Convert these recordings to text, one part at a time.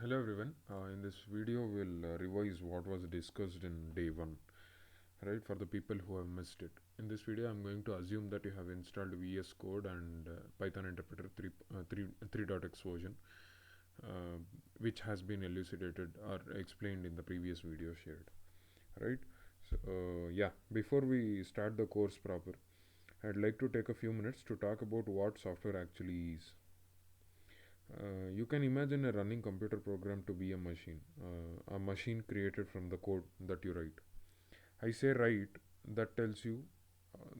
Hello everyone. In this video, we'll revise what was discussed in day 1, right? For the people who have missed it. In this video, I'm going to assume that you have installed VS Code and Python Interpreter 3.x version, uh, which has been elucidated or explained in the previous video shared, right? So, before we start the course proper, I'd like to take a few minutes to talk about what software actually is. You can imagine a running computer program to be a machine created from the code that you write. I say write, that tells you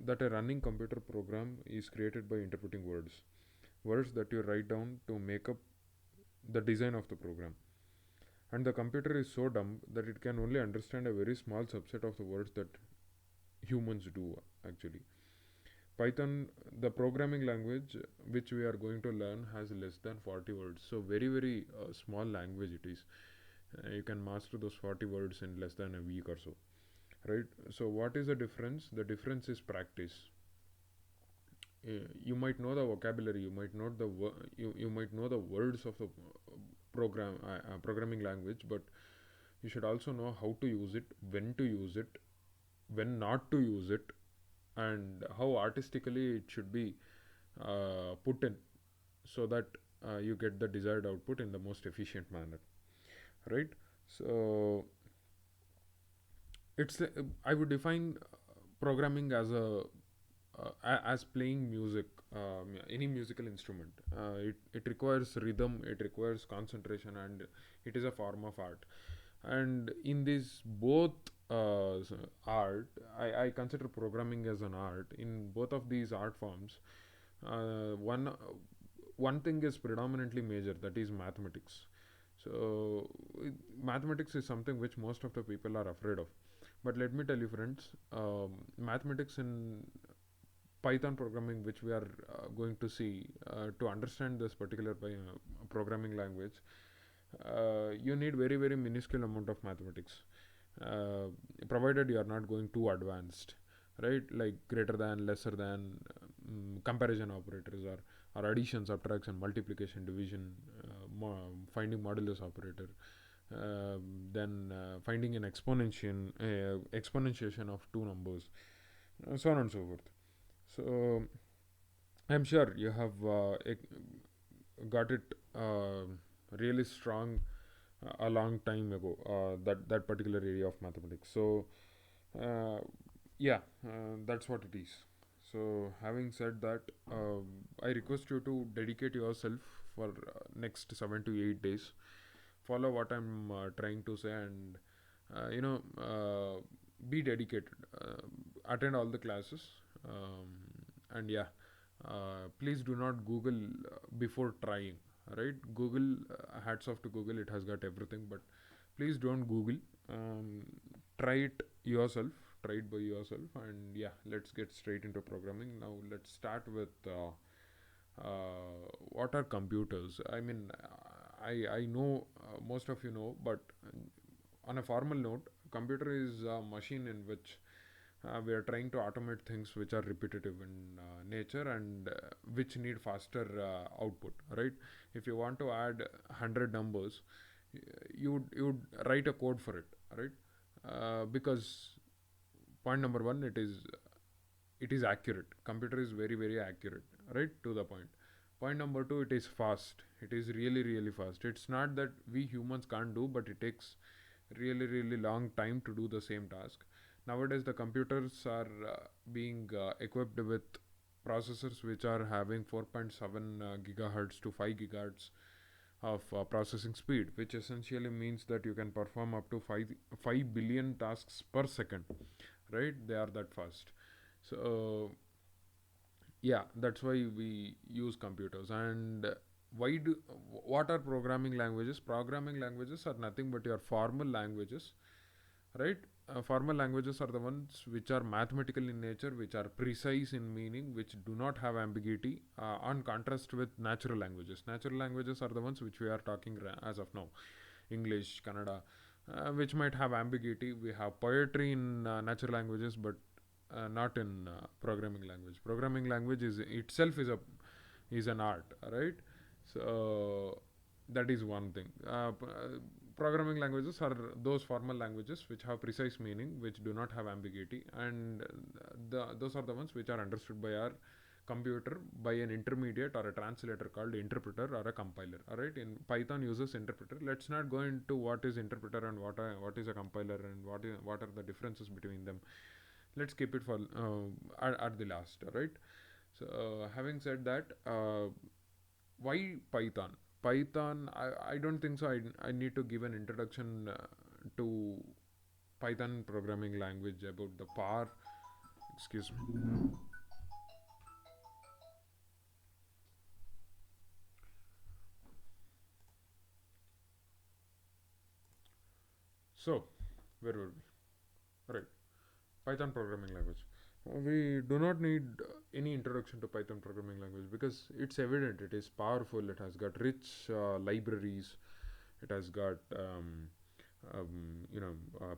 that a running computer program is created by interpreting words that you write down to make up the design of the program. And the computer is so dumb that it can only understand a very small subset of the words that humans do actually. Python, the programming language which we are going to learn, has less than 40 words. So very small language it is. You can master those 40 words in less than a week or so, right? So what is the difference? The difference is practice. You might know the vocabulary, you might know the words of the programming language, but you should also know how to use it, when not to use it, and how artistically it should be put in, so that you get the desired output in the most efficient manner, right? So I would define programming as as playing music, any musical instrument. It requires rhythm, it requires concentration, and it is a form of art. And in this both art, I consider programming as an art. In both of these art forms, uh, one one thing is predominantly major, that is mathematics. So mathematics is something which most of the people are afraid of, but let me tell you friends, mathematics in Python programming, which we are going to see, to understand this particular programming language, you need very minuscule amount of mathematics, uh, provided you are not going too advanced, right? Like greater than, lesser than, comparison operators, or addition, subtraction, multiplication, division, finding modulus operator, then finding an exponentiation of two numbers, so on and so forth. So I'm sure you have got it really strong a long time ago, that particular area of mathematics. So uh, yeah, that's what it is. So having said that, I request you to dedicate yourself for next 7 to 8 days. Follow what I'm trying to say, and be dedicated. Attend all the classes, and yeah, please do not Google before trying. Right? Google, hats off to Google. It has got everything, but please don't Google. Um, Try it yourself. Try it by yourself, and yeah, let's get straight into programming. Now let's start with what are computers. I mean, I know most of you know, but on a formal note, computer is a machine in which we are trying to automate things which are repetitive in nature, and which need faster output, right? If you want to add 100 numbers, you'd write a code for it, right? Because point number one, it is accurate. Computer is very accurate, right? To the point. Point number two, it is fast. It is really fast. It's not that we humans can't do, but it takes really long time to do the same task. Nowadays the computers are being equipped with processors which are having 4.7 gigahertz to 5 gigahertz of processing speed, which essentially means that you can perform up to 5 billion tasks per second, right? They are that fast. So yeah, that's why we use computers. And why do what are programming languages? Programming languages are nothing but your formal languages, right? Formal languages are the ones which are mathematical in nature, which are precise in meaning, which do not have ambiguity, on contrast with natural languages. Natural languages are the ones which we are talking as of now: English, Kannada, which might have ambiguity. We have poetry in natural languages, but not in programming language. Programming language is itself is an art, right? So That is one thing. Programming languages are those formal languages which have precise meaning, which do not have ambiguity, and those are the ones which are understood by our computer by an intermediate or a translator called interpreter or a compiler. All right, in Python uses interpreter. Let's not go into what is interpreter and what is a compiler and what are the differences between them. Let's keep it for at the last. All right. So having said that, why Python? Python, I don't think so. I need to give an introduction to Python programming language about the power. Excuse me. So, where were we? Right. Python programming language. We do not need any introduction to Python programming language because it's evident. It is powerful. It has got rich libraries. It has got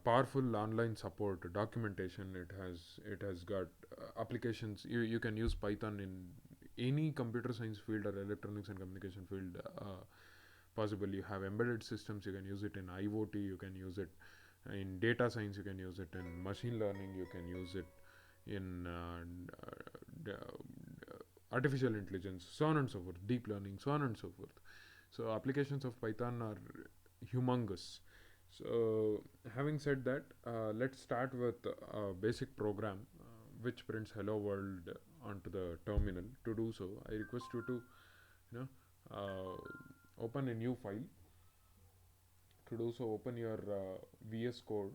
powerful online support, documentation. It has got applications. You can use Python in any computer science field or electronics and communication field possible. You have embedded systems. You can use it in IoT. You can use it in data science. You can use it in machine learning. You can use it in artificial intelligence, so on and so forth, deep learning, so on and so forth. So applications of Python are humongous. So having said that, let's start with a basic program which prints hello world onto the terminal. To do so, I request you to open a new file. To do so, open your VS Code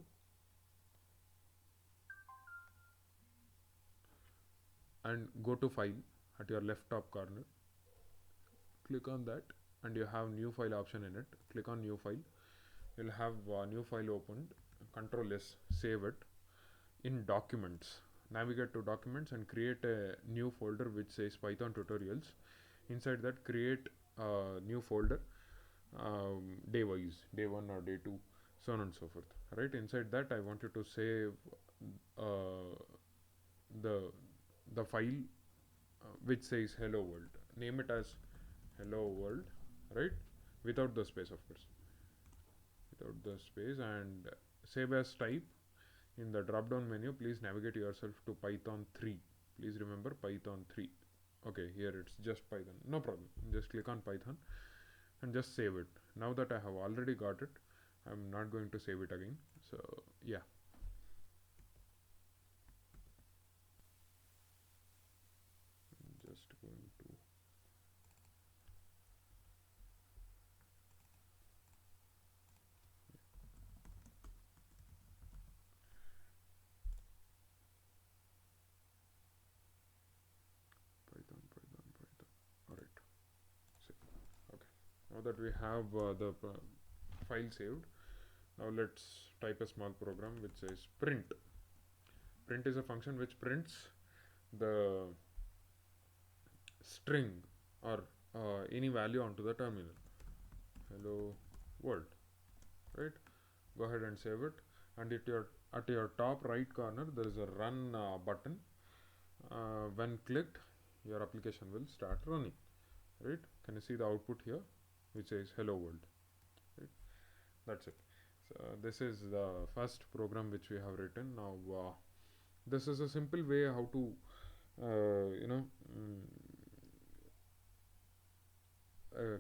and go to file at your left top corner. Click on that and you have new file option in it. Click on new file. You'll have a new file opened. Control S, save it. In documents, navigate to documents and create a new folder which says Python tutorials. Inside that, create a new folder, day wise, day 1 or day 2, so on and so forth. Right, inside that I want you to save the the file which says hello world. Name it as hello world, right, without the space, of course, without the space, and save as type. In the drop down menu, please navigate yourself to Python 3. Please remember Python 3. Okay, here it's just Python, no problem. Just click on Python and just save it. Now that I have already got it, I'm not going to save it again. So yeah, I'm just going to Python. Alright, okay. Now that we have the file saved, now let's type a small program which says print. Print is a function which prints the string or any value onto the terminal. Hello world, right? Go ahead and save it. And at your top right corner there is a run button. When clicked, your application will start running. Right? Can you see the output here, which says hello world? Right? That's it. So this is the first program which we have written. Now this is a simple way how to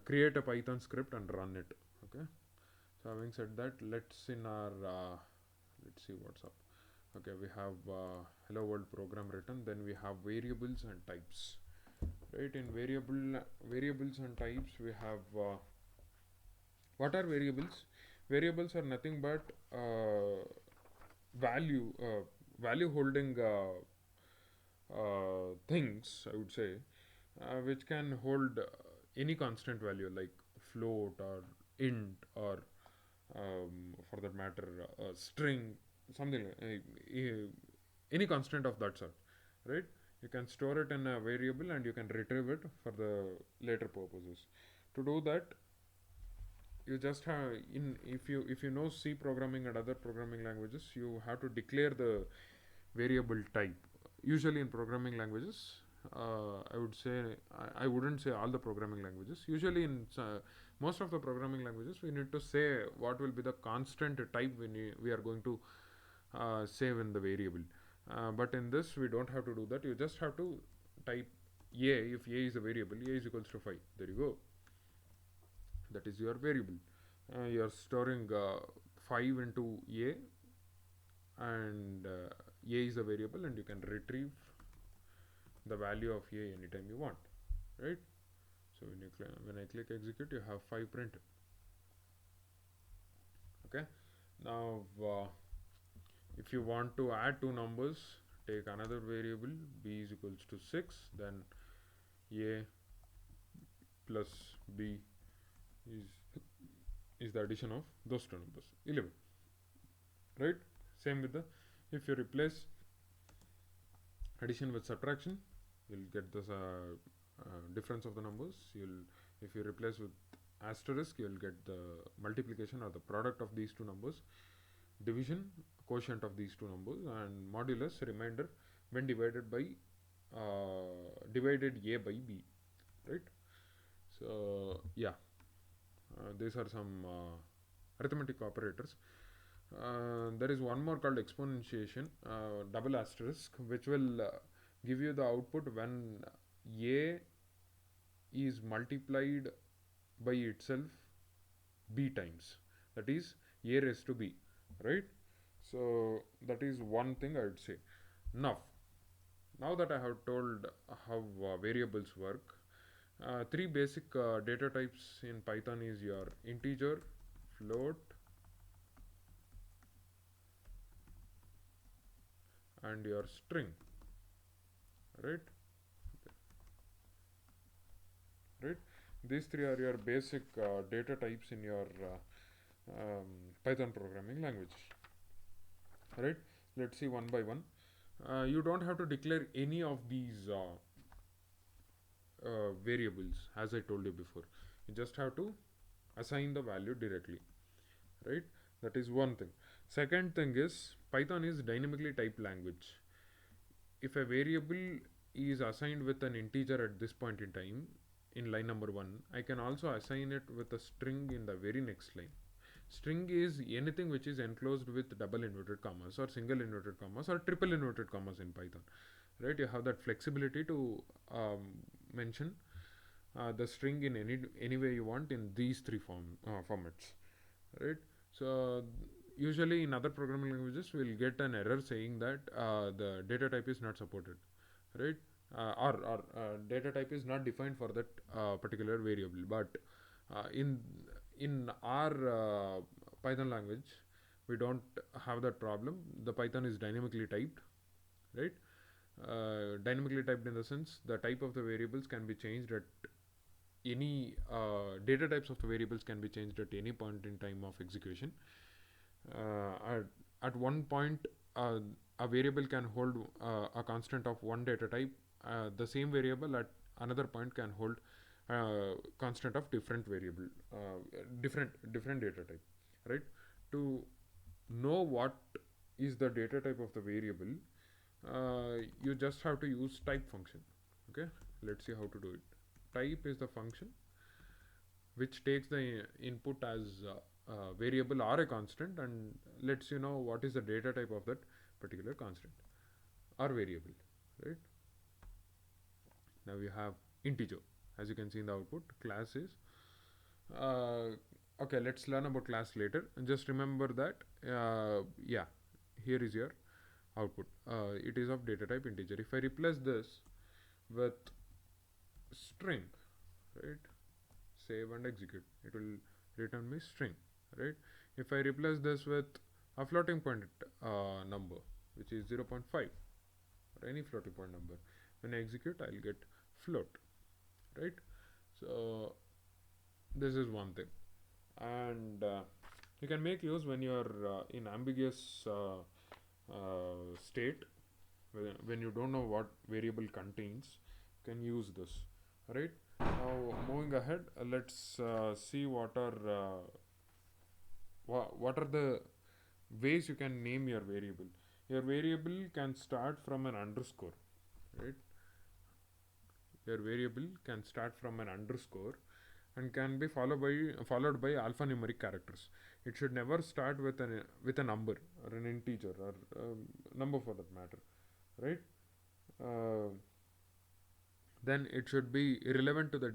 create a Python script and run it. Okay. So having said that, let's see what's up. Okay, we have hello world program written. Then we have variables and types. Right, in variables and types we have what are variables? Variables are nothing but value holding things, I would say, which can hold any constant value like float or int or for that matter string, something like any constant of that sort, right? You can store it in a variable and you can retrieve it for the later purposes. To do that, you just have if you know C programming and other programming languages, you have to declare the variable type. Usually in programming languages, I would say, I wouldn't say all the programming languages. Usually, in most of the programming languages, we need to say what will be the constant type we are going to save in the variable. But in this, we don't have to do that. You just have to type a. If a is a variable, a is equals to 5. There you go. That is your variable. You are storing 5 into a, and a is a variable, and you can retrieve the value of a anytime you want, right? So when I click execute, you have 5 printed. Okay. Now, if you want to add two numbers, take another variable, b is equals to 6, then a plus b is the addition of those two numbers, 11, right? Same with the, if you replace addition with subtraction, you'll get the difference of the numbers. If you replace with asterisk, you'll get the multiplication or the product of these two numbers, division, quotient of these two numbers, and modulus, remainder when divided by divided a by b, right? So yeah, these are some arithmetic operators. There is one more called exponentiation, double asterisk, which will give you the output when a is multiplied by itself b times. That is a raised to b, right? So that is one thing I would say. Now that I have told how variables work, three basic data types in Python is your integer, float, and your string, right? Right? These three are your basic data types in your Python programming language, right? Let's see one by one. You don't have to declare any of these variables, as I told you before. You just have to assign the value directly, right? That is one thing. Second thing is, Python is dynamically typed language. If a variable is assigned with an integer at this point in time, in line number 1, I can also assign it with a string in the very next line. String is anything which is enclosed with double inverted commas or single inverted commas or triple inverted commas in Python, right? You have that flexibility to mention the string in any way you want in these three formats, right? So usually in other programming languages we'll get an error saying that the data type is not supported, right? Or data type is not defined for that particular variable. But in our Python language, we don't have that problem. The Python is dynamically typed, right? Dynamically typed in the sense the type of the variables can be changed at any data types of the variables can be changed at any point in time of execution. At one point, a variable can hold a constant of one data type. The same variable at another point can hold constant of different variable, different data type, right? To know what is the data type of the variable, you just have to use type function. Okay, let's see how to do it. Type is the function which takes the input as a variable or a constant and lets you know what is the data type of that particular constant or variable, right? Now we have integer. As you can see in the output, class is okay. Let's learn about class later. And just remember that yeah, here is your output. It is of data type integer. If I replace this with string, right? Save and execute. It will return me string, right? If I replace this with a floating point number, which is 0.5, or any floating point number, when I execute, I'll get float, right? So this is one thing, and you can make use when you're in ambiguous state, when you don't know what variable contains, you can use this, right? Now moving ahead, let's see what are the ways you can name your variable. Your variable can start from an underscore, right? Your variable can start from an underscore and can be followed by alphanumeric characters. It should never start with a number or an integer or number for that matter, right? Uh, then it should be irrelevant to the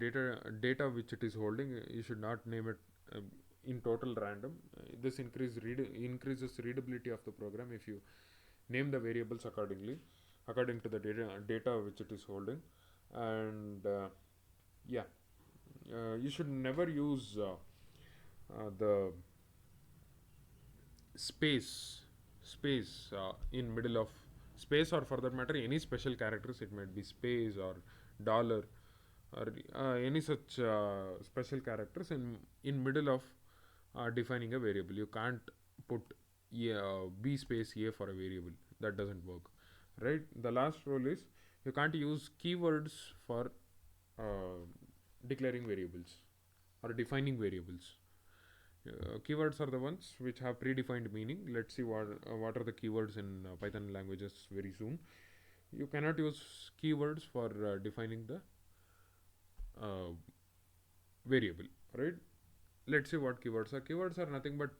data which it is holding. You should not name it in total random. This increases readability of the program if you name the variables according to the data which it is holding. And yeah, you should never use the space in middle of space, or for that matter any special characters. It might be space or dollar or any such special characters in middle of defining a variable. You can't put b space a for a variable. That doesn't work, right? The last rule is you can't use keywords for uh, declaring variables or defining variables. Keywords are the ones which have predefined meaning. Let's see what are the keywords in Python languages very soon. You cannot use keywords for defining the variable, right? Let's see what keywords are. Keywords are nothing but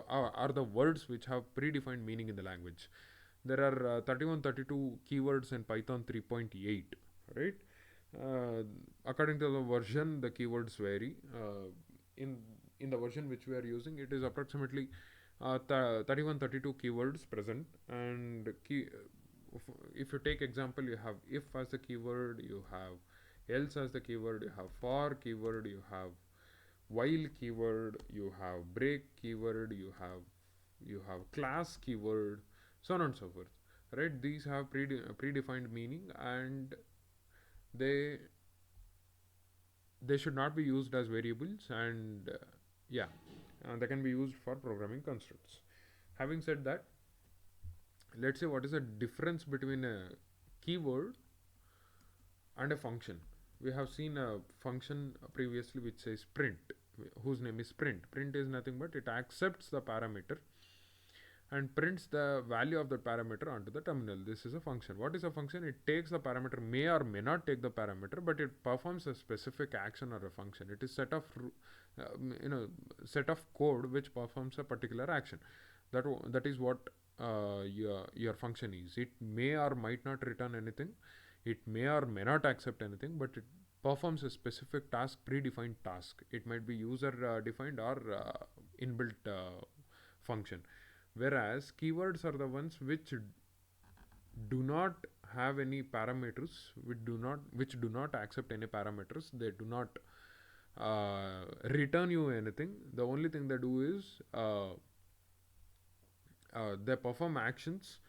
are the words which have predefined meaning in the language. There are 32 keywords in Python 3.8, right? According to the version, the keywords vary. In in the version which we are using, it is approximately 32 keywords present. And if you take example, you have if as the keyword, you have else as the keyword, you have for keyword, you have while keyword, you have break keyword, you have class keyword, so on and so forth, right? These have predefined meaning, and they they should not be used as variables. And yeah, they can be used for programming constructs. Having said that, let's say what is the difference between a keyword and a function. We have seen a function previously which says print, whose name is print. Print is nothing but it accepts the parameter and prints the value of the parameter onto the terminal. This is a function. What is a function? It takes the parameter, may or may not take the parameter, but it performs a specific action or a function. It is set of code which performs a particular action. That is what your function is. It may or might not return anything. It may or may not accept anything, but it performs a specific task, predefined task. It might be user defined or inbuilt function. Whereas keywords are the ones which do not have any parameters, which do not accept any parameters. They do not return you anything. The only thing they do is they perform actions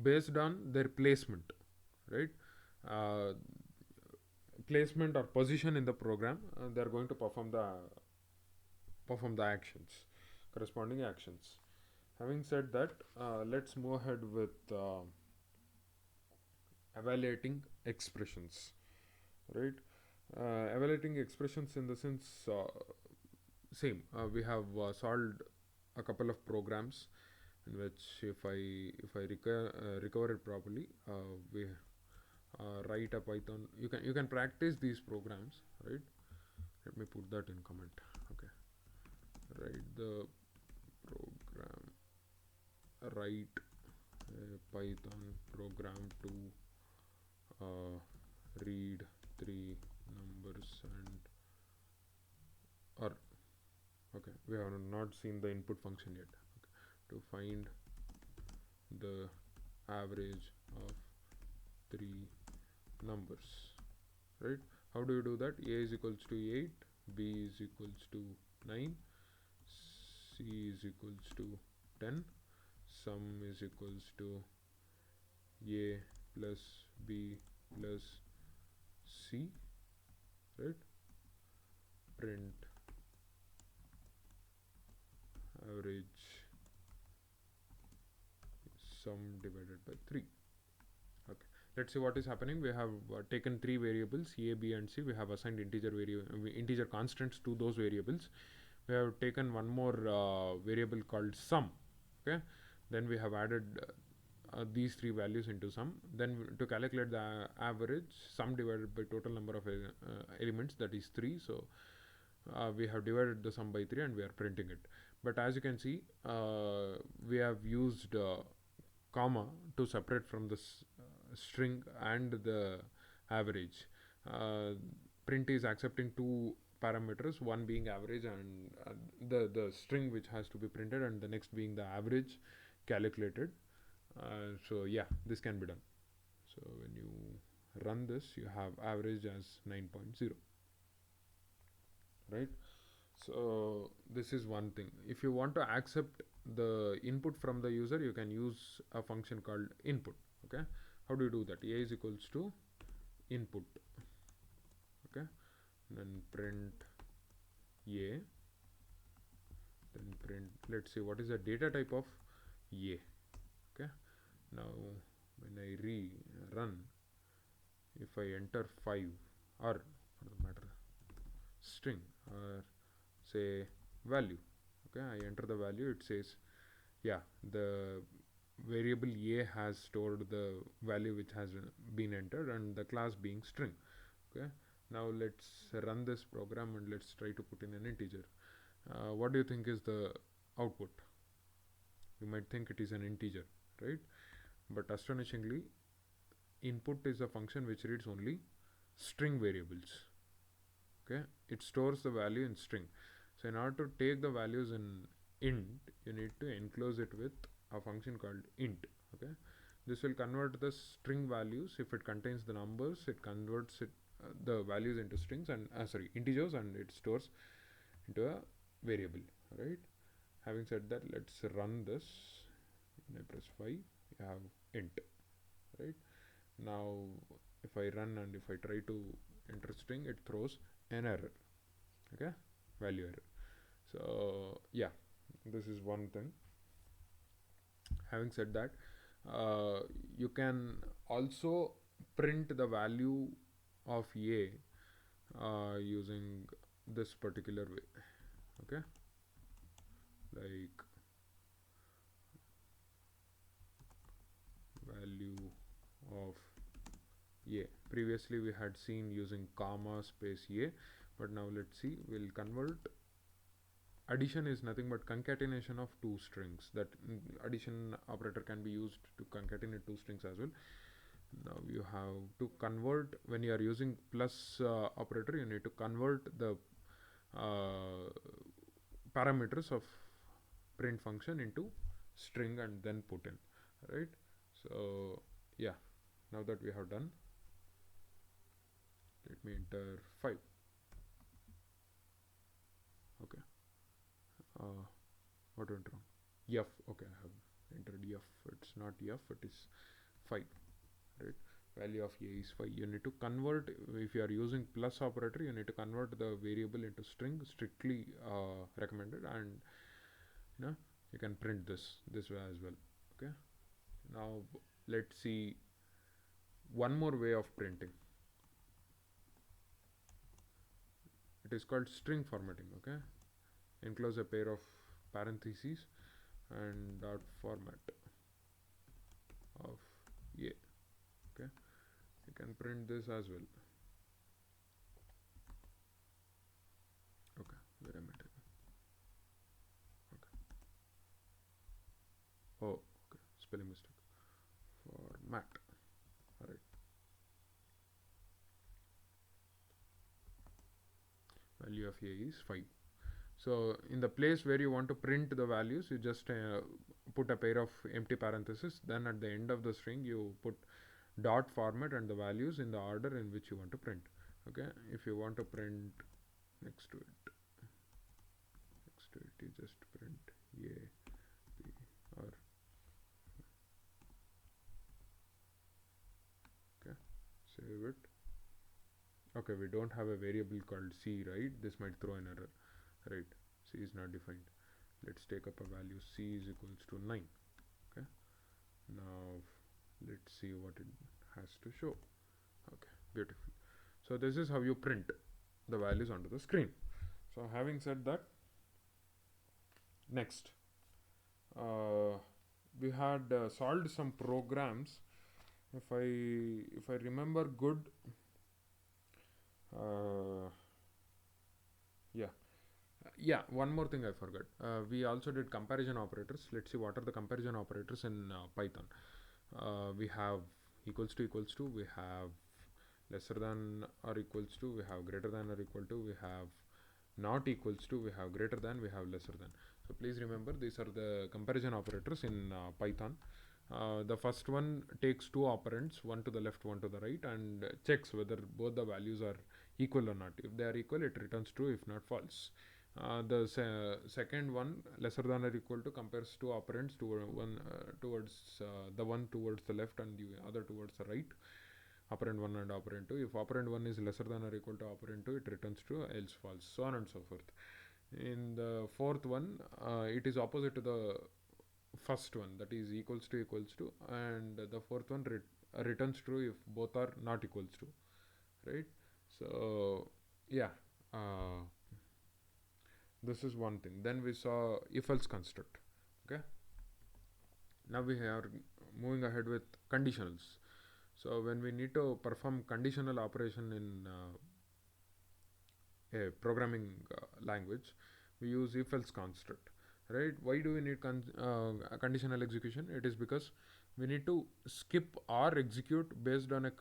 based on their placement, right? uh, Placement or position in the program. They are going to perform the actions, corresponding actions. Having said that, let's move ahead with evaluating expressions, right? Evaluating expressions in the sense, same. We have solved a couple of programs in which, if I recover it properly, we write a Python. You can practice these programs, right? Let me put that in comment. Okay, write the program. Write a Python program to read three numbers and or okay, we have not seen the input function yet. Okay. To find the average of three numbers, right? How do you do that? A is equals to 8, B is equals to 9, C is equals to 10, sum is equals to A plus B plus C, right? Print average sum divided by 3. Okay, let's see what is happening. We have taken three variables, A, B and C. We have assigned integer constants to those variables. We have taken one more variable called sum. Okay, then we have added these three values into sum. Then to calculate the average, sum divided by total number of elements, that is 3. So we have divided the sum by 3 and we are printing it. But as you can see, we have used comma to separate from the string and the average. Print is accepting two parameters, one being average and the string which has to be printed, and the next being the average calculated. So yeah, this can be done. So when you run this, you have average as 9.0, right? So this is one thing. If you want to accept the input from the user, you can use a function called input. Okay, how do you do that? A is equals to input. Okay, then print a, then print, let's see what is the data type of a. Okay, now when I run, if I enter 5, or for the matter string, or say value, okay, I enter the value, it says yeah, the variable a has stored the value which has been entered, and the class being string. Okay, now let's run this program and let's try to put in an integer. What do you think is the output? You might think it is an integer, right? But astonishingly, input is a function which reads only string variables. Okay, it stores the value in string. So in order to take the values in int, you need to enclose it with a function called int. Okay, this will convert the string values. If it contains the numbers, it converts it the values into strings and integers, and it stores into a variable, right? Having said that, let's run this. When I press 5, you have int, right? Now if I run and if I try to enter string, it throws an error. Okay, value error. So yeah, this is one thing. Having said that, you can also print the value of a using this particular way. Okay, like value of a. Previously we had seen using comma space a, but now let's see, we'll convert. Addition is nothing but concatenation of two strings. That addition operator can be used to concatenate two strings as well. Now you have to convert, when you are using plus operator, you need to convert the parameters of print function into string and then put in, right? So yeah, now that we have done, let me enter 5. Okay, what went wrong? F. Okay, I have entered F. It's not F, it is 5, right? Value of a is 5. You need to convert, if you are using plus operator, you need to convert the variable into string, strictly recommended, and you can print this way as well. Okay, now let's see one more way of printing. It is called string formatting. Okay, enclose a pair of parentheses and dot format of a. Okay, you can print this as well. Okay, where am I taking? Okay, oh, okay, spelling mistake. Format. Alright, value of a is 5. So in the place where you want to print the values, you just put a pair of empty parentheses. Then at the end of the string, you put dot format and the values in the order in which you want to print. Okay, if you want to print next to it, you just print a, b, or okay, save it. Okay, we don't have a variable called c, right? This might throw an error, right? C is not defined. Let's take up a value. C is equals to 9. Okay, now let's see what it has to show. Okay, beautiful. So this is how you print the values onto the screen. So having said that, next we had solved some programs. If I remember good, uh, yeah. Yeah, one more thing I forgot. We also did comparison operators. Let's see what are the comparison operators in Python. We have equals to, we have lesser than or equals to, we have greater than or equal to, we have not equals to, we have greater than, we have lesser than. So please remember these are the comparison operators in Python. The first one takes two operands, one to the left, one to the right, and checks whether both the values are equal or not. If they are equal, it returns true. If not, false. The second one, lesser than or equal to, compares two operands to one towards the one towards the left and the other towards the right. Operand 1 and operand 2. If operand 1 is lesser than or equal to operand 2, it returns true, else false, so on and so forth. In the fourth one, it is opposite to the first one, that is equals to, and the fourth one returns true if both are not equals to, right? So yeah, uh, this is one thing. Then we saw if else construct. Okay, now we are moving ahead with conditionals. So when we need to perform conditional operation in a programming language, we use if else construct, right? Why do we need conditional execution? It is because we need to skip or execute based on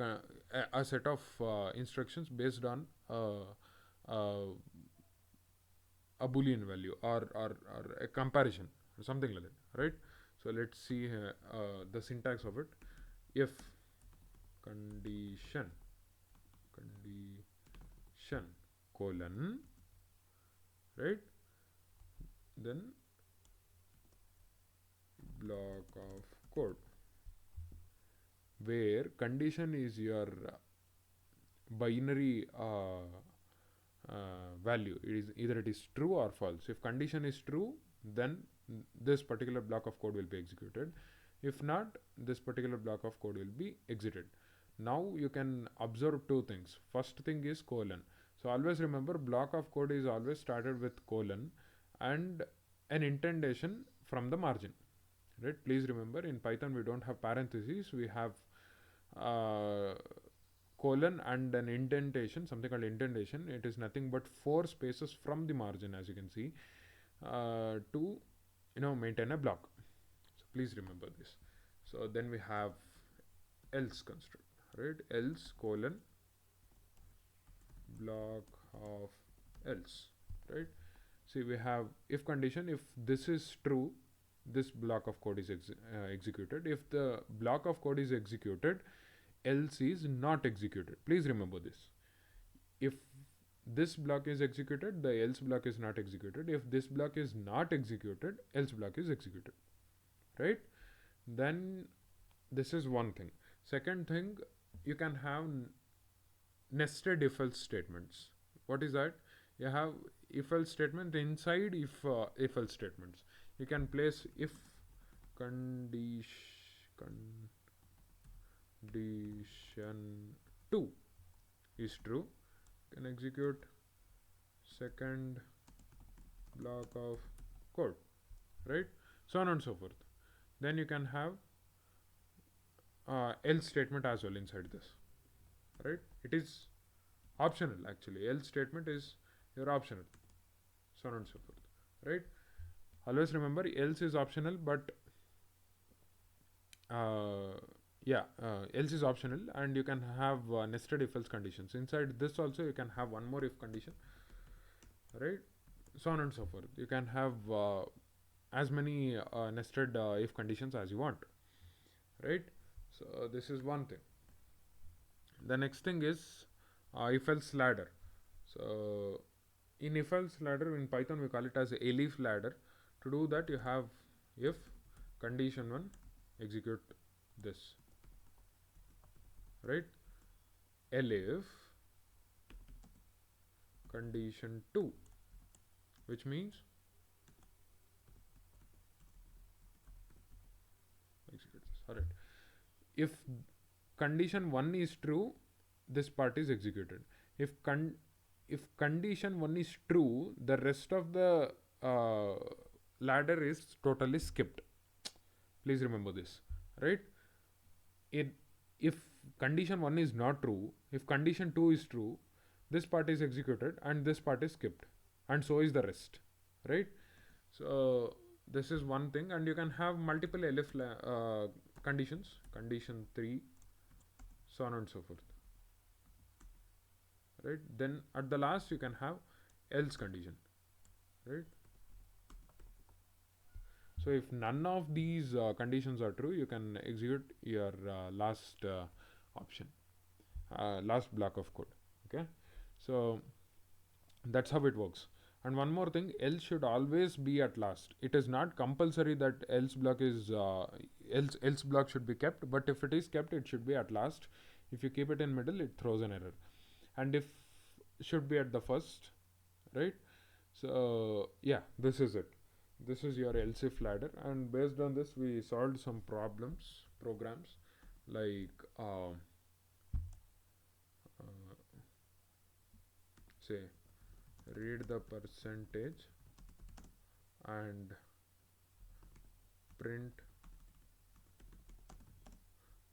a set of instructions based on uh, a boolean value, or a comparison or something like that, right? So let's see the syntax of it. If condition colon, right, then block of code where condition is your binary value. It is either it is true or false. If condition is true, then this particular block of code will be executed. If not, this particular block of code will be exited. Now you can observe two things. First thing is colon. So always remember, block of code is always started with colon and an indentation from the margin, right? Please remember, in Python we don't have parentheses, we have uh, colon and an indentation, something called indentation. It is nothing but 4 spaces from the margin, as you can see, to maintain a block. So please remember this. So then we have else construct, right? Else colon block of else, right? See, we have if condition. If this is true, this block of code is executed. If the block of code is executed, else is not executed. Please remember this. If this block is executed, the else block is not executed. If this block is not executed, else block is executed, right? Then this is one thing. Second thing, you can have nested if else statements. What is that? You have if else statement inside if else statements. You can place if condition 2 is true, can execute second block of code, right? So on and so forth. Then you can have else statement as well inside this, right? It is optional actually. Else statement is your optional, so on and so forth, right? Always remember, else is optional, but else is optional, and you can have nested if else conditions inside this. Also you can have one more if condition, right? So on and so forth. You can have as many nested if conditions as you want, right? So this is one thing. The next thing is if else ladder. So in if else ladder in Python we call it as Elif ladder. To do that, you have if condition 1 execute this, right? Elif condition 2, which means execute this. Alright. If condition 1 is true, this part is executed. If condition 1 is true, the rest of the ladder is totally skipped. Please remember this, right? it if condition 1 is not true, if condition 2 is true, this part is executed and this part is skipped, and so is the rest, right? So this is one thing, and you can have multiple elif conditions, condition 3, so on and so forth, right? Then at the last you can have else condition, right? So if none of these conditions are true, you can execute your last option, last block of code. Okay, so that's how it works. And one more thing, else should always be at last. It is not compulsory that else block should be kept, but if it is kept, it should be at last. If you keep it in middle, it throws an error. And if should be at the first, right? So yeah, this is it. This is your else if ladder, and based on this, we solved some programs like say read the percentage and print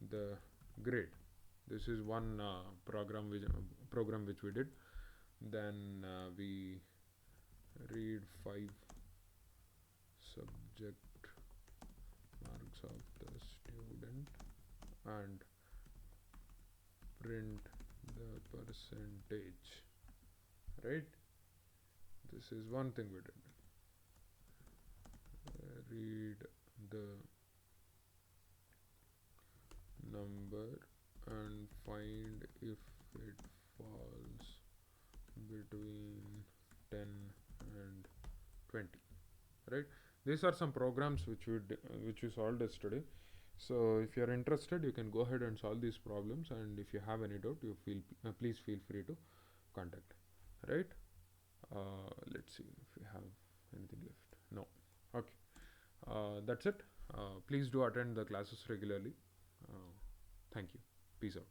the grade. This is one program which we did. Then we read 5 subject marks of the student and print the percentage, right? This is one thing we did. Read the number and find if it falls between 10 and 20, right? These are some programs which we solved yesterday. So if you are interested, you can go ahead and solve these problems, and if you have any doubt, please feel free to contact, right? Let's see if we have anything left. No. Okay, that's it. Please do attend the classes regularly. Thank you. Peace out.